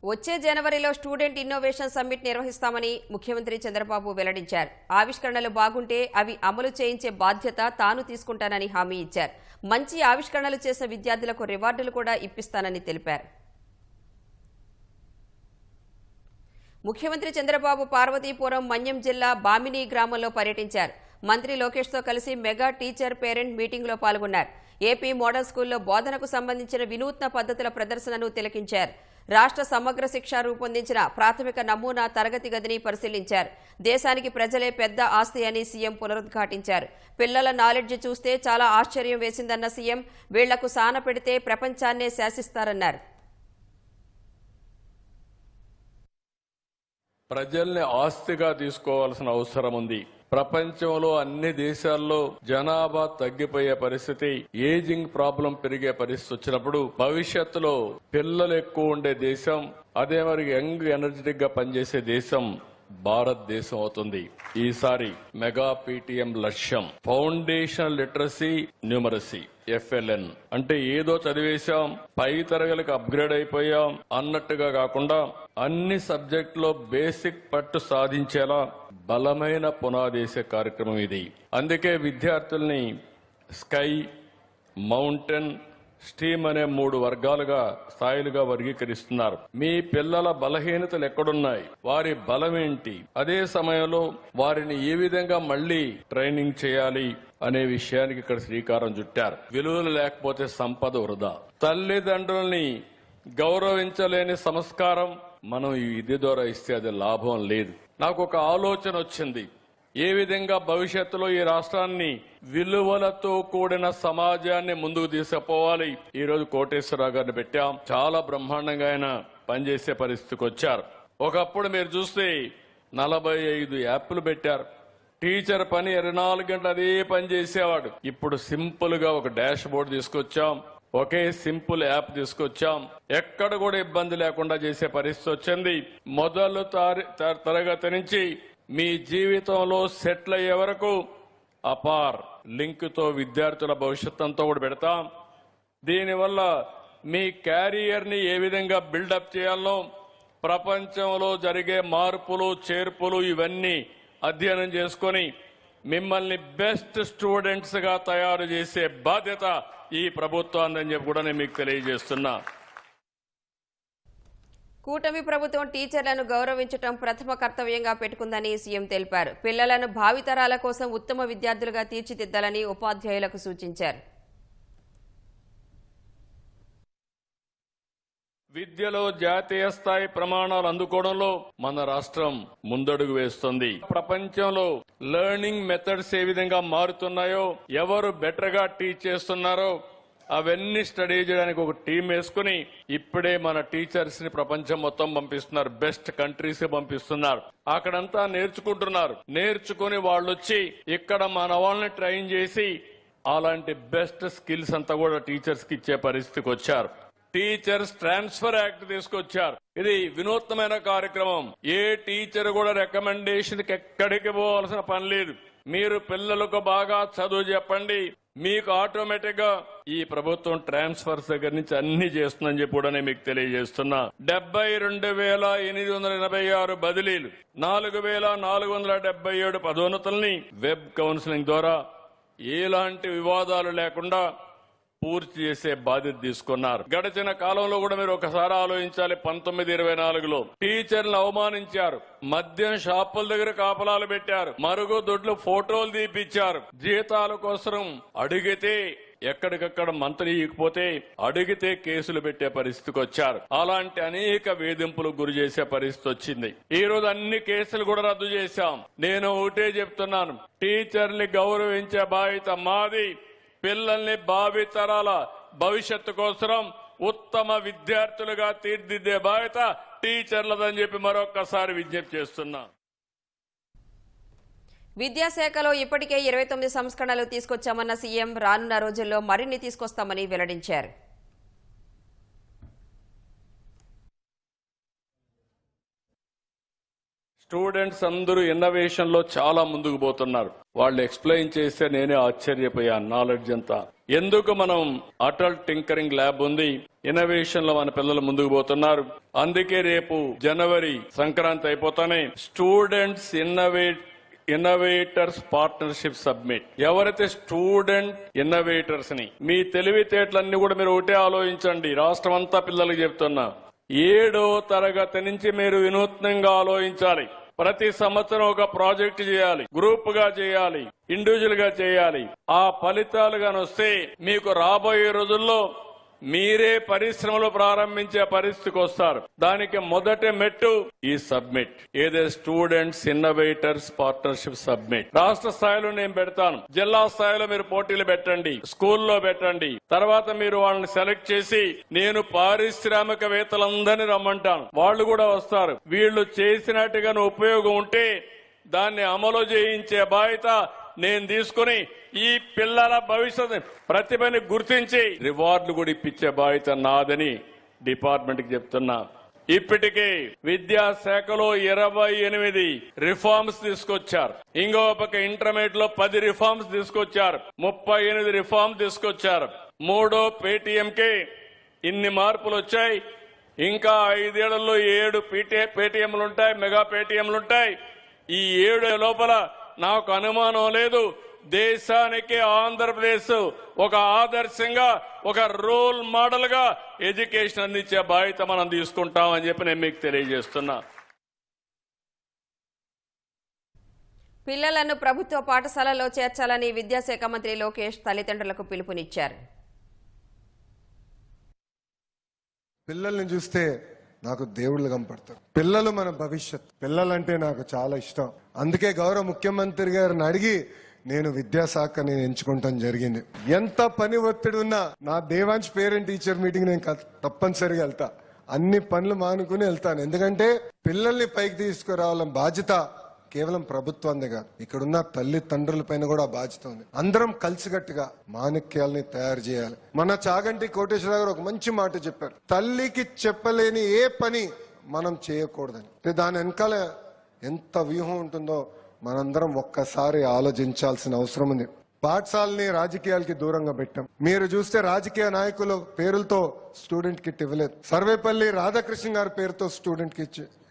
వచ్చే జనవరిలో student innovation summit నిర్వహిస్తామని ముఖ్యమంత్రి చంద్రబాబు వెల్లడించారు. ఆవిష్కరణలు బాగుంటే అవి అమలు చేయించే బాధ్యత తాను తీసుకుంటానని హామీ ఇచ్చారు. మంచి ఆవిష్కరణలు చేసిన విద్యార్థులకు రివార్డులు కూడా ఇప్పిస్తానని తెలిపారు. ముఖ్యమంత్రి చంద్రబాబు పార్వతీపురం మన్యం జిల్లా బామిని గ్రామంలో పర్యటించారు. మంత్రి లోకేష్తో కలిసి మెగా టీచర్ పేరెంట్ మీటింగ్లో పాల్గొన్నారు. ఏపీ మోడల్ స్కూల్లో బోధనకు సంబంధించిన వినూత్న పద్ధతుల ప్రదర్శనను తిలకించారు. రాష్ట్ర సమగ్ర శిక్ష రూపొందించిన ప్రాథమిక నమూనా తరగతి గదిని పరిశీలించారు. దేశానికి ప్రజలే పెద్ద ఆస్తి అని సీఎం పునరుద్ఘాటించారు. పిల్లల నాలెడ్జ్ చూస్తే చాలా ఆశ్చర్యం వేసిందన్న సీఎం, వీళ్లకు సాన పెడితే ప్రపంచాన్నే శాసిస్తారన్నారు. ప్రజల్ని ఆస్తిగా తీసుకోవాల్సిన అవసరం ఉంది. ప్రపంచంలో అన్ని దేశాల్లో జనాభా తగ్గిపోయే పరిస్థితి, ఏజింగ్ ప్రాబ్లం పెరిగే పరిస్థితి వచ్చినప్పుడు భవిష్యత్తులో పిల్లలు ఎక్కువ ఉండే దేశం, అదే మరి యంగ్ ఎనర్జెటిక్ గా పనిచేసే దేశం భారతదేశం అవుతుంది. ఈసారి మెగా పీటీఎం లక్ష్యం ఫౌండేషన్ లిటరసీ న్యూమరసీ FLN అంటే ఏదో చదివేశాం పై తరగతికి అప్గ్రేడ్ అయిపోయాం అన్నట్టుగా కాకుండా అన్ని సబ్జెక్టులో బేసిక్ పట్టు సాధించేలా బలమైన పునాదేసే కార్యక్రమం ఇది. అందుకే విద్యార్థుల్ని స్కై, మౌంటైన్, స్టీమ్ అనే 3 వర్గాలుగా స్థాయిలుగా వర్గీకరిస్తున్నారు. మీ పిల్లల బలహీనతలు ఎక్కడున్నాయి, వారి బలమేంటి, అదే సమయంలో వారిని ఏ విధంగా మళ్లీ ట్రైనింగ్ చేయాలి అనే విషయానికి ఇక్కడ శ్రీకారం చుట్టారు. విలువలు లేకపోతే సంపద వృధా. తల్లిదండ్రుల్ని గౌరవించలేని సంస్కారం మనం ఈ విద్య ద్వారా ఇస్తే అది లాభం లేదు. నాకు ఒక ఆలోచన వచ్చింది. ఏ విధంగా భవిష్యత్తులో ఈ రాష్ట్రాన్ని విలువలతో కూడిన సమాజాన్ని ముందుకు తీసుకుపోవాలి. ఈ రోజు కోటేశ్వరరావు గారిని పెట్టాం. చాలా బ్రహ్మాండంగా ఆయన పనిచేసే పరిస్థితికి వచ్చారు. ఒకప్పుడు మీరు చూస్తే 45 యాప్లు పెట్టారు. టీచర్ పని 24 గంటలు అదే పని చేసేవాడు. ఇప్పుడు సింపుల్ గా ఒక డాష్ బోర్డు తీసుకొచ్చాం, ఒకే సింపుల్ యాప్ తీసుకొచ్చాం. ఎక్కడ కూడా ఇబ్బంది లేకుండా చేసే పరిస్థితి వచ్చింది. మొదలు తరగతి నుంచి మీ జీవితంలో సెటిల్ అయ్యే వరకు అపార్ లింక్ తో విద్యార్థుల భవిష్యత్ అంతా కూడా పెడతాం. దీనివల్ల మీ క్యారియర్ ని ఏ విధంగా బిల్డప్ చేయాలో, ప్రపంచంలో జరిగే మార్పులు చేర్పులు ఇవన్నీ అధ్యయనం చేసుకొని మిమ్మల్ని బెస్ట్ స్టూడెంట్స్ గా తయారు చేసే బాధ్యత ఈ ప్రభుత్వాన్ని చెప్పి కూడా నేను మీకు తెలియజేస్తున్నా. కూటమి ప్రభుత్వం టీచర్లను గౌరవించడం ప్రథమ కర్తవ్యంగా పెట్టుకుందని సీఎం తెలిపారు. పిల్లలను భావితరాల కోసం ఉత్తమ విద్యార్థులుగా తీర్చిదిద్దాలని ఉపాధ్యాయులకు సూచించారు. విద్యలో జాతీయ స్థాయి ప్రమాణాలు అందుకోవడంలో మన రాష్ట్రం ముందడుగు వేస్తుంది. ప్రపంచంలో లెర్నింగ్ మెథడ్స్ ఏ విధంగా మారుతున్నాయో, ఎవరు బెటర్ గా టీచ్ చేస్తున్నారో అవన్నీ స్టడీ చేయడానికి ఒక టీం వేసుకుని ఇప్పుడే మన టీచర్స్ ని ప్రపంచం మొత్తం పంపిస్తున్నారు. బెస్ట్ కంట్రీస్ పంపిస్తున్నారు. అక్కడంతా నేర్చుకుంటున్నారు. నేర్చుకుని వాళ్ళు వచ్చి ఇక్కడ మన వాళ్ళని ట్రైన్ చేసి అలాంటి బెస్ట్ స్కిల్స్ అంతా కూడా టీచర్స్ కి ఇచ్చే పరిస్థితికి వచ్చారు. టీచర్స్ ట్రాన్స్ఫర్ యాక్ట్ తీసుకొచ్చారు. ఇది వినూత్నమైన కార్యక్రమం. ఏ టీచర్ కూడా రికమెండేషన్ కి ఎక్కడికి పోవాల్సిన పని లేదు. మీరు పిల్లలకు బాగా చదువు చెప్పండి, మీకు ఆటోమేటిక్ గా ఈ ప్రభుత్వం ట్రాన్స్ఫర్స్ దగ్గర నుంచి అన్ని చేస్తుందని చెప్పి కూడా మీకు తెలియజేస్తున్నా. 72,886 బదిలీలు, 4,477 పదోన్నతుల్ని వెబ్ కౌన్సిలింగ్ ద్వారా ఎలాంటి వివాదాలు లేకుండా పూర్తి చేసే బాధ్యత తీసుకున్నారు. గడిచిన కాలంలో కూడా మీరు ఒకసారి ఆలోచించాలి. 1924లో టీచర్లను అవమానించారు. మద్యం షాపుల దగ్గర కాపలాలు పెట్టారు. మరుగుదొడ్లు ఫోటోలు తీపిచ్చారు. జీతాల కోసం అడిగితే ఎక్కడికక్కడ మంత్రి ఇకపోతే అడిగితే కేసులు పెట్టే పరిస్థితికి వచ్చారు. అలాంటి అనేక వేధింపులకు గురి చేసే పరిస్థితి వచ్చింది. ఈ రోజు అన్ని కేసులు కూడా రద్దు చేశాం. నేను ఒకటే చెప్తున్నాను, టీచర్ని గౌరవించే బాధ్యత మాది. పిల్లల్ని భావితరాల భవిష్యత్తు కోసం ఉత్తమ విద్యార్థులుగా తీర్చిదిద్దే బాధ్యత టీచర్లదని చెప్పి మరొక్కసారి విజ్ఞప్తి చేస్తున్నా. విద్యాశాఖలో ఇప్పటికే 29 సంస్కరణలు తీసుకొచ్చామన్న సీఎం, రానున్న రోజుల్లో మరిన్ని తీసుకొస్తామని వెల్లడించారు. స్టూడెంట్స్ అందరూ ఇన్నోవేషన్ లో చాలా ముందుకు పోతున్నారు. వాళ్ళు ఎక్స్ప్లెయిన్ చేస్తే నేనే ఆశ్చర్యపోయాను. నాలెడ్జ్ అంతా ఎందుకు మనం అటల్ టింకరింగ్ ల్యాబ్ ఉంది, ఇన్నోవేషన్ లో మన పిల్లలు ముందుకు పోతున్నారు. అందుకే రేపు జనవరి సంక్రాంతి అయిపోతానే స్టూడెంట్స్ ఇన్నోవేటర్స్ పార్ట్నర్షిప్ సబ్మిట్. ఎవరైతే స్టూడెంట్ ఇన్నోవేటర్స్ ని మీ తెలివితేటలన్నీ కూడా మీరు ఒకటే ఆలోచించండి. రాష్ట్రం అంతా పిల్లలకు చెప్తున్నా, 7వ తరగతి నుంచి మీరు వినూత్నంగా ఆలోచించాలి. ప్రతి సంవత్సరం ఒక ప్రాజెక్ట్ చేయాలి, గ్రూప్ గా చేయాలి, ఇండివిజువల్ గా చేయాలి. ఆ ఫలితాలు గాని వస్తే మీకు రాబోయే రోజుల్లో మీరే పరిశ్రమలు ప్రారంభించే పరిస్థితికి వస్తారు. దానికి మొదటి మెట్టు ఈ సబ్మిట్, ఏదే స్టూడెంట్స్ ఇన్నోవేటర్స్ పార్ట్నర్షిప్ సబ్మిట్. రాష్ట్ర స్థాయిలో నేను పెడతాను, జిల్లా స్థాయిలో మీరు పోటీలు పెట్టండి, స్కూల్లో పెట్టండి. తర్వాత మీరు వాళ్ళని సెలెక్ట్ చేసి నేను పారిశ్రామికవేత్తలందరినీ రమ్మంటాను, వాళ్ళు కూడా వస్తారు. వీళ్ళు చేసినట్టుగా ఉపయోగం ఉంటే దాన్ని అమలు చేయించే బాధ్యత నేను తీసుకుని ఈ పిల్లల భవిష్యత్ ప్రతిభని గుర్తించి రివార్డులు కూడా ఇప్పించే బాధ్యత నాదని డిపార్ట్మెంట్ కి చెప్తున్నా. ఇప్పటికే విద్యాశాఖలో 28 రిఫార్మ్స్ తీసుకొచ్చారు. ఇంకో పక్క ఇంటర్మీడియట్ లో 10 రిఫార్మ్స్ తీసుకొచ్చారు. 38 రిఫార్మ్స్ తీసుకొచ్చారు. 3వ పేటీఎంకే ఇన్ని మార్పులు వచ్చాయి. ఇంకా 5 ఏళ్లలో 7 పేటీఎంలు ఉంటాయి, మెగా పేటీఎంలు ఉంటాయి. ఈ 7 లోపల నాకు అనుమానం లేదు, దేశానికి ఆంధ్రప్రదేశ్ ఒక ఆదర్శంగా, ఒక రోల్ మోడల్ గా ఎడ్యుకేషన్ అందించే బాధ్యత మనం తీసుకుంటామని చెప్పి నేను మీకు తెలియజేస్తున్నా. పిల్లలను ప్రభుత్వ పాఠశాలలో చేర్చాలని విద్యాశాఖ మంత్రి లోకేష్ తల్లిదండ్రులకు పిలుపునిచ్చారు. పిల్లల్ని చూస్తే నాకు దేవుళ్ళు కనపడతారు. పిల్లలు మన భవిష్యత్. పిల్లలంటే నాకు చాలా ఇష్టం. అందుకే గౌరవ ముఖ్యమంత్రి గారిని అడిగి నేను విద్యాశాఖని ఎంచుకుంటాం జరిగింది. ఎంత పని ఒత్తిడి ఉన్నా నా దేవాంశ్ పేరెంట్ టీచర్ మీటింగ్ నేను తప్పనిసరిగా వెళ్తా. అన్ని పనులు మానుకుని వెళ్తాను. ఎందుకంటే పిల్లల్ని పైకి తీసుకురావాలని బాధ్యత కేవలం ప్రభుత్వందే కాదు, ఇక్కడున్న తల్లిదండ్రుల పైన కూడా బాధ్యత ఉంది. అందరం కలిసికట్టుగా మాణిక్యాలని తయారు చేయాలి. మన చాగంటి కోటేశ్వరరావు గారు ఒక మంచి మాట చెప్పారు, తల్లికి చెప్పలేని ఏ పని మనం చేయకూడదని. దాని వెనకాల ఎంత వ్యూహం ఉంటుందో మనందరం ఒక్కసారి ఆలోచించాల్సిన అవసరం ఉంది. పాఠశాలని రాజకీయాలకి దూరంగా పెట్టాం. మీరు చూస్తే రాజకీయ నాయకుల పేరులతో స్టూడెంట్ కిట్ ఇవ్వలేదు. సర్వేపల్లి రాధాకృష్ణ గారి పేరుతో స్టూడెంట్ కి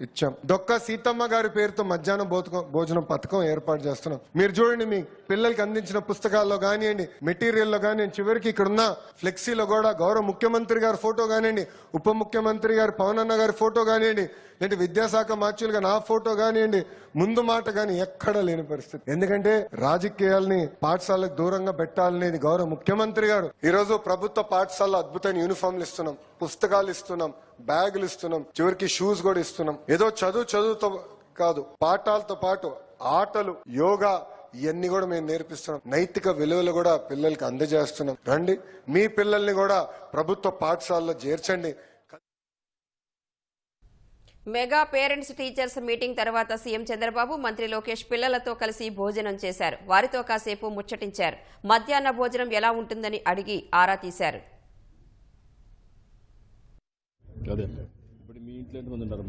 ఇచ్చాం. డొక్క సీతమ్మ గారి పేరుతో మధ్యాహ్నం భోజనం పథకం ఏర్పాటు చేస్తున్నాం. మీరు చూడండి, మీ పిల్లలకి అందించిన పుస్తకాల్లో కానివ్వండి, మెటీరియల్లో కానివ్వండి, చివరికి ఇక్కడ ఉన్న ఫ్లెక్సీలో కూడా గౌరవ ముఖ్యమంత్రి గారి ఫోటో కానివ్వండి, ఉప ముఖ్యమంత్రి గారు పవన్ అన్న గారి ఫోటో కానివ్వండి, లేదంటే విద్యాశాఖ మార్చులుగా నా ఫోటో కానివ్వండి, ముందు మాట కానీ ఎక్కడా లేని పరిస్థితి. ఎందుకంటే రాజకీయాల్ని పాఠశాలకు దూరంగా పెట్టాలనేది గౌరవ ముఖ్యమంత్రి గారు. ఈ రోజు ప్రభుత్వ పాఠశాలలో అద్భుతమైన యూనిఫామ్లు ఇస్తున్నాం, పుస్తకాలు ఇస్తున్నాం, బ్యాగులు ఇస్తున్నాం, చివరికి షూస్ కూడా ఇస్తున్నాం. ఏదో చదువుతో కాదు, పాఠాలతో పాటు ఆటలు, యోగా ఇవన్నీ కూడా మేము నేర్పిస్తున్నాం. నైతిక విలువలు కూడా పిల్లలకి అందజేస్తున్నాం. రండి, మీ పిల్లల్ని కూడా ప్రభుత్వ పాఠశాలలో చేర్చండి. మెగా పేరెంట్స్ టీచర్స్ మీటింగ్ తర్వాత సీఎం చంద్రబాబు, మంత్రి లోకేష్ పిల్లలతో కలిసి భోజనం చేశారు. వారితో కాసేపు ముచ్చటించారు. మధ్యాహ్న భోజనం ఎలా ఉంటుందని అడిగి ఆరా తీశారు. అదే ఇప్పుడు మీ ఇంట్లో ఎంతమంది ఉంటారు?